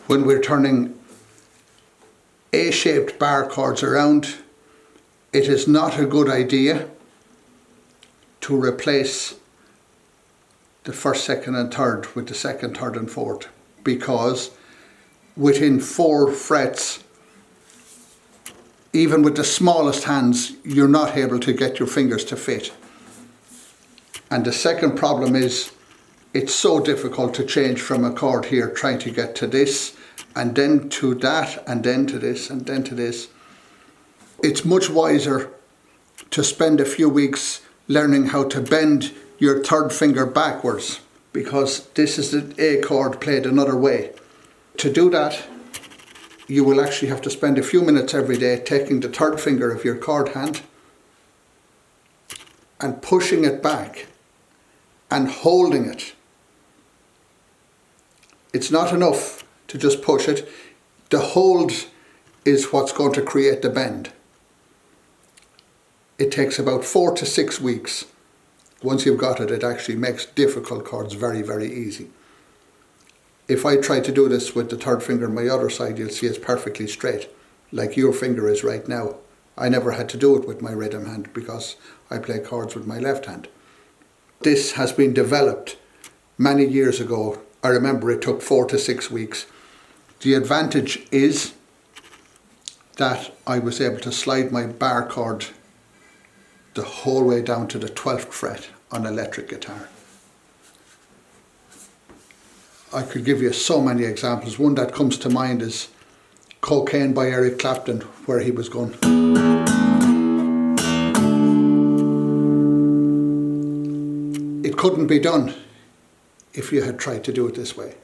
when we're turning A-shaped bar chords around, it is not a good idea to replace the first, second and third with the second, third and fourth, because within 4 frets, even with the smallest hands, you're not able to get your fingers to fit. And the second problem is, it's so difficult to change from a chord here, trying to get to this, and then to that, and then to this, and then to this. It's much wiser to spend a few weeks learning how to bend your third finger backwards, because this is the A chord played another way. To do that, you will actually have to spend a few minutes every day taking the third finger of your chord hand and pushing it back and holding it. It's not enough to just push it. The hold is what's going to create the bend. It takes about 4 to 6 weeks. Once you've got it, it actually makes difficult chords very, very easy. If I try to do this with the third finger on my other side, you'll see it's perfectly straight, like your finger is right now. I never had to do it with my rhythm hand because I play chords with my left hand. This has been developed many years ago. I remember it took 4 to 6 weeks. The advantage is that I was able to slide my bar chord the whole way down to the 12th fret on electric guitar. I could give you so many examples. One that comes to mind is Cocaine by Eric Clapton, where he was going. It couldn't be done if you had tried to do it this way.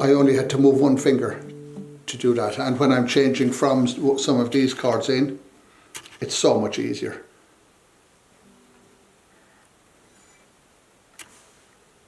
I only had to move one finger to do that, and when I'm changing from some of these chords in, it's so much easier.